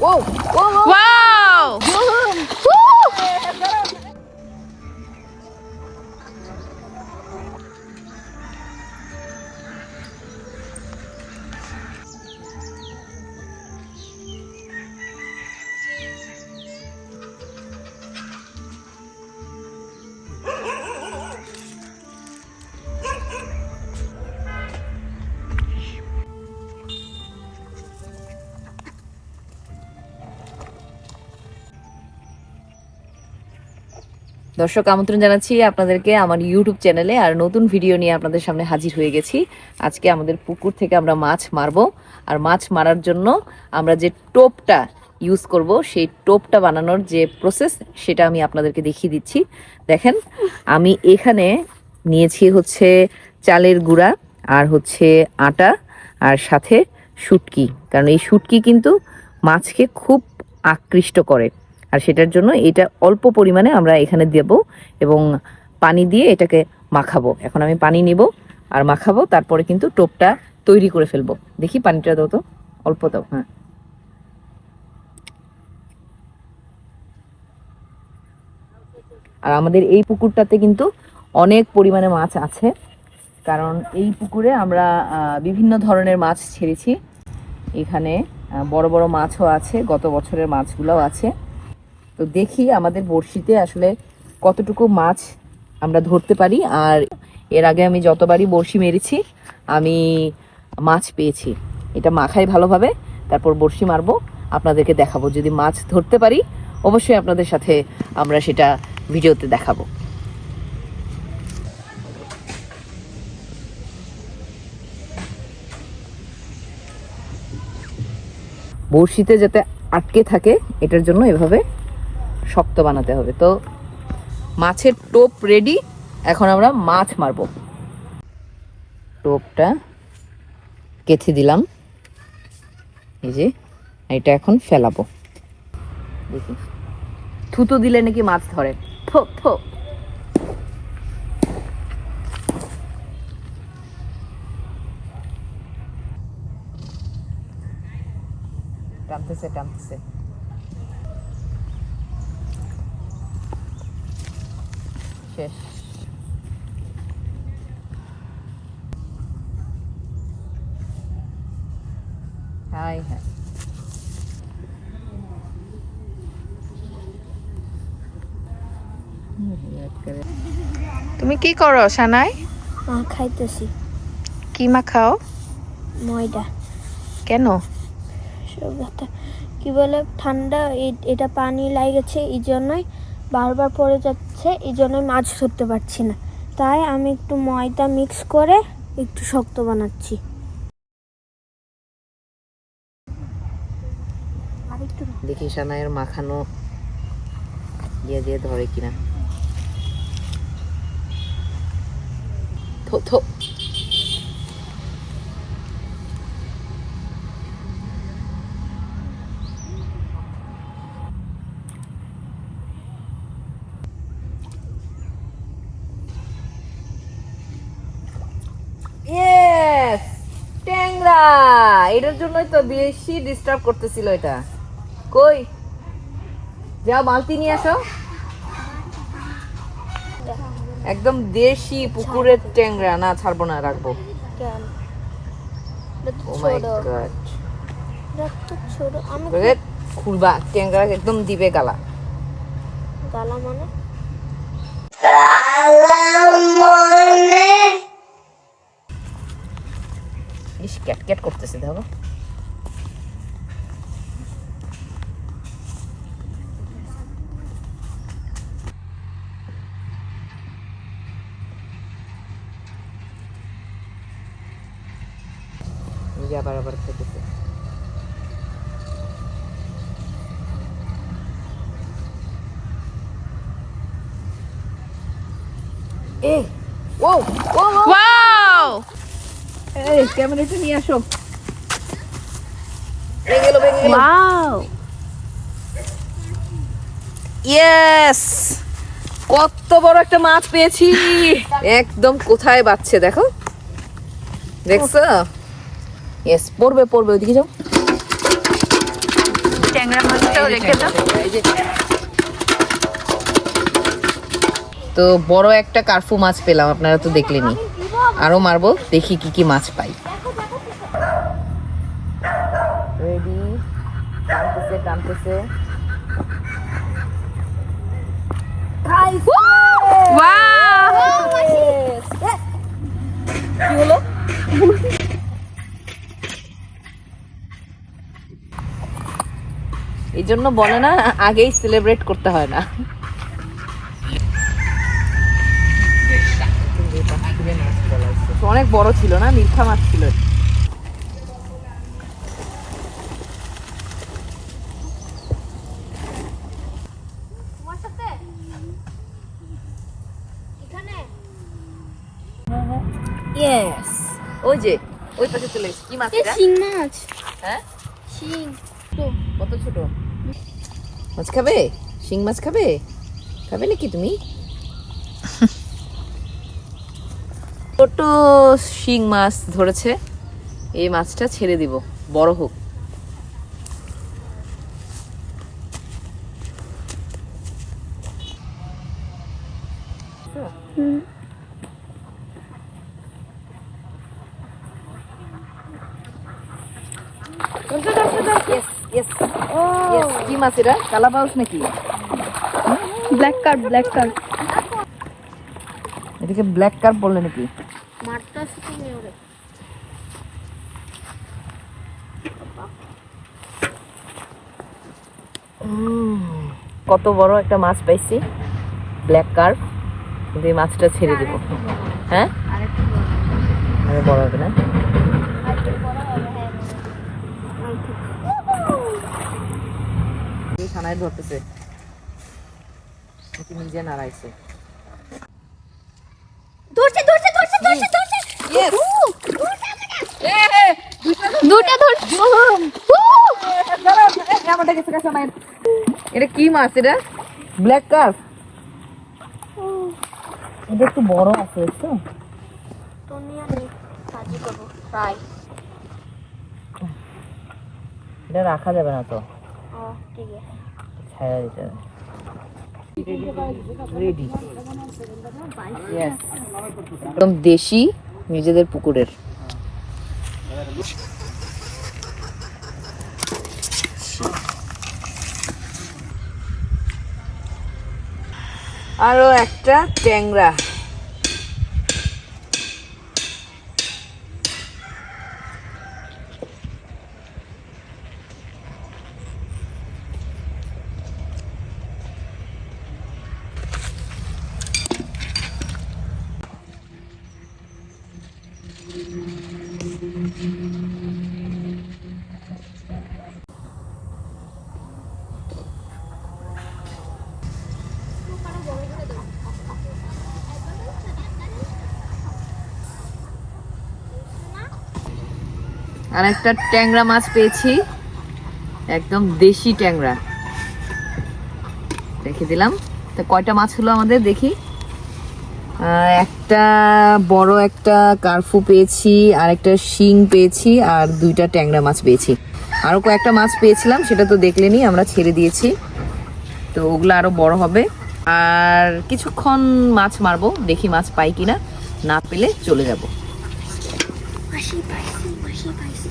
Whoa! Whoa! Whoa! Wow! দর্শক আমন্ত্রণ জানাচ্ছি আপনাদেরকে আমার ইউটিউব চ্যানেলে আর নতুন ভিডিও নিয়ে আপনাদের সামনে হাজির হয়ে গেছি। আজকে আমাদের পুকুর থেকে আমরা মাছ মারবো, আর মাছ মারার জন্য আমরা যে টোপটা ইউজ করব সেই টোপটা বানানোর যে প্রসেস সেটা আমি আপনাদেরকে দেখিয়ে দিচ্ছি। দেখেন, আমি এখানে নিয়েছি হচ্ছে চালের গুঁড়া আর হচ্ছে আটা আর সাথে শুটকি, কারণ এই শুটকি কিন্তু মাছকে খুব আকৃষ্ট করে, আর সেটার জন্য এটা অল্প পরিমাণে আমরা এখানে দেব এবং পানি দিয়ে এটাকে মাখাবো। এখন আমি পানি নিব আর মাখাবো, তারপরে কিন্তু টোপটা তৈরি করে ফেলবো। দেখি পানিটা দাও তো, অল্প দাও। হ্যাঁ, আর আমাদের এই পুকুরটাতে কিন্তু অনেক পরিমাণে মাছ আছে, কারণ এই পুকুরে আমরা বিভিন্ন ধরনের মাছ ছেড়েছি। এখানে বড় বড় মাছও আছে, গত বছরের মাছগুলোও আছে। তো দেখি আমাদের বড়শিতে আসলে কতটুকু মাছ আমরা ধরতে পারি। আর এর আগে আমি যতবারই বড়শি মেরেছি আমি মাছ পেয়েছি। এটা মাখাই ভালোভাবে, তারপর বড়শি মারবো, আপনাদেরকে দেখাবো। যদি মাছ ধরতে পারি অবশ্যই আপনাদের সাথে আমরা সেটা ভিডিওতে দেখাবো। বড়শিতে যাতে আটকে থাকে এটার জন্য এভাবে শক্ত বানাতে হবে। তো মাছের টোপ রেডি, এখন আমরা মাছ মারবো। টোপটা কেটে দিলাম, এই যে এটা এখন ফেলাবো। দেখি, থুতু দিলে নাকি মাছ ধরে। থো থো, টানতেছে টানতেছে। শেষ। হাই হাই, তুমি কি করো সানাই? খাইতেছি। কি মাখাও? ময়দা। কেন? কি বলে ঠান্ডা, এটা পানি লাগেছে, এই জন্যই বারবার পড়ে যাচ্ছে, এই জন্যই মাছ ধরতে পারছি না। তাই আমি একটু ময়দা মিক্স করে একটু শক্ত বানাচ্ছি। দেখি সানাইয়ের মাখানো দিয়ে দিয়ে ধরে কিনা। থো থো, ইয়েস, ট্যাংরা। এটার জন্যই তো বেশি ডিস্টার্ব করতেছিল। এটা কই, যাও বালতি নিয়ে আসো। একদম দেশি পুকুরের ট্যাংরা। না, ছাড়বো না, রাখবো। ও মাই গড, খুলবা ট্যাংরা, একদম দিবে গালা। গালা মানে ইস, ক্যাট ক্যাট করতেছে দেখো। আবার আবার খেতেছে। এই ও ও ওয়াও! এই ক্যামেরাটা নিয়ে আসো। ভেঙে গেল, ভেঙে গেল। ওয়াও! ইয়েস, কত বড় একটা মাছ পেয়েছি। একদম কোথায় বাচ্ছে দেখো, দেখছো? ইয়েস, পড়বে পড়বে, ওইদিকে যাও। ট্যাংরা মাছটাও রেখে দাও। এই যে তো বড় একটা কার্ফু মাছ পেলাম, আপনারা তো দেখলেনই। আরো মারবো, দেখি কি কি মাছ পাই। রেডি, টানতেছে টানতেছে। ওয়াও! কি হলো? এই জন্য বলে না, আগেই সেলিব্রেট করতে হয় না। অনেক বড় ছিল না, মিঠা মাছ ছিল। ইয়েস, ওই যে ওই পাশে চলে এসেছে। কি মাছ এটা? শিং মাছ। হ্যাঁ, শিং তো কত ছোট মাছ খাবে? শিং মাছ খাবে? খাবে নাকি তুমি? ছোট শিং মাছ ধরেছে, এই মাছটা ছেড়ে দিব, বড় হোক। কি মাছ এটা? কালাবাউস নাকি? Black carp, black carp. এটাকে ব্ল্যাক কার্প বললে নাকি? মারটা শুকিয়ে ওরে। কত বড় একটা মাছ পাইছি, ব্ল্যাক কার্প। কিন্তু এই মাছটা ছেড়ে দিব। হ্যাঁ, আরেকটু বড়। আরে বড় হবে না? আরেকটু বড় হবে, হ্যাঁ। ছানায় ধরতেছে, নিজে নাড়াইছে। ধরছে ধরছে ধরছে ধরছে ধরছে। Yes! দুটা ধরছে। এটা কি মাছ? এটা ব্ল্যাক কার্প। এটা একটু বড় আছে তো। তো নিয়ে আমি ভাজি করবো, ফ্রাই। এটা রাখা যাবে না তো, ও ঠিক আছে। ছায়া দিতে হবে। রেডি। Yes. একদম দেশি, নিজেদের পুকুরের। আরো একটা ট্যাংরা। আর একটা ট্যাংরা মাছ পেয়েছি, একদম দেশি ট্যাংরা। রেখে দিলাম। তা কয়টা মাছ হলো আমাদের দেখি। একটা বড় একটা কার্ফু পেয়েছি, আর একটা শিং পেয়েছি, আর দুইটা ট্যাংরা মাছ পেয়েছি। আরো কয়েকটা মাছ পেয়েছিলাম, সেটা তো দেখলেনি, আমরা ছেড়ে দিয়েছি। তো ওগুলো আরো বড় হবে। আর কিছুক্ষণ মাছ মারবো, দেখি মাছ পাই কিনা, না পেলে চলে যাব। মাসি পাইছি, মাসি পাইছি।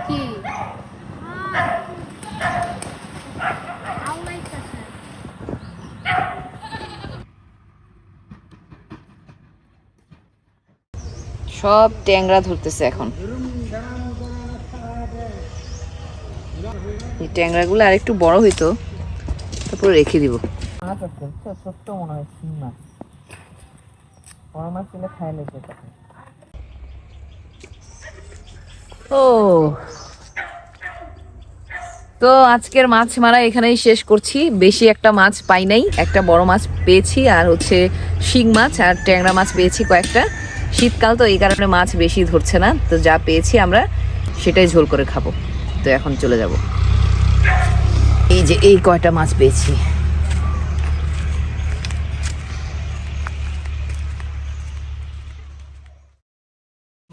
কি? সব ট্যাংরা ধরতেছে এখন। এই ট্যাংরাগুলো আর একটু বড় হইতো, তারপর রেখে দিব। মাছ আছে, ছোট্ট মনে হয় শিং মাছ। বড় মাছ পেলে খাই লেগে থাকে। ও, তো আজকের মাছ মারা এখানেই শেষ করছি। বেশি একটা মাছ পাই নাই, একটা বড় মাছ পেয়েছি, আর হচ্ছে শিং মাছ আর ট্যাংরা মাছ পেয়েছি কয়েকটা। শীতকাল তো, এই কারণে মাছ বেশি ধরছে না। তো যা পেয়েছি আমরা সেটাই ঝোল করে খাবো। তো এখন চলে যাব। এই যে এই কয়টা মাছ পেয়েছি,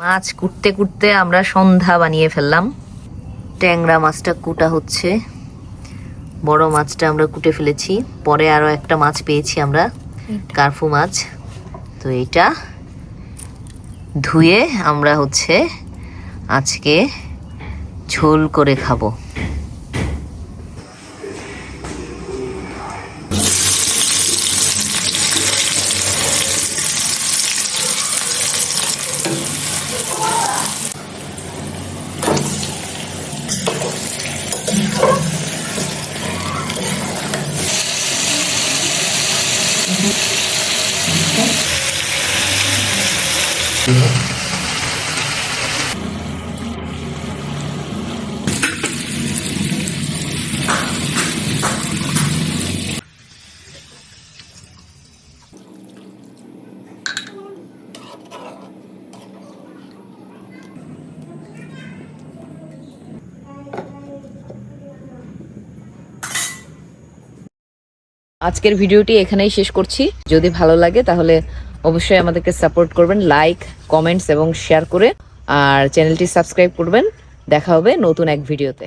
মাছ কুটতে কুটতে আমরা সন্ধ্যা বানিয়ে ফেললাম। ট্যাংরা মাছটা কুটা হচ্ছে, বড় মাছটা আমরা কুটে ফেলেছি। পরে আরো একটা মাছ পেয়েছি আমরা, কার্ফু মাছ। তো এটা ধুয়ে আমরা আজকে ঝোল করে খাবো। আজকের ভিডিওটি এখানেই শেষ করছি। যদি ভালো লাগে তাহলে অবশ্যই আমাদেরকে সাপোর্ট করবেন, লাইক, কমেন্টস এবং শেয়ার করে, আর চ্যানেলটি সাবস্ক্রাইব করবেন। দেখা হবে নতুন এক ভিডিওতে।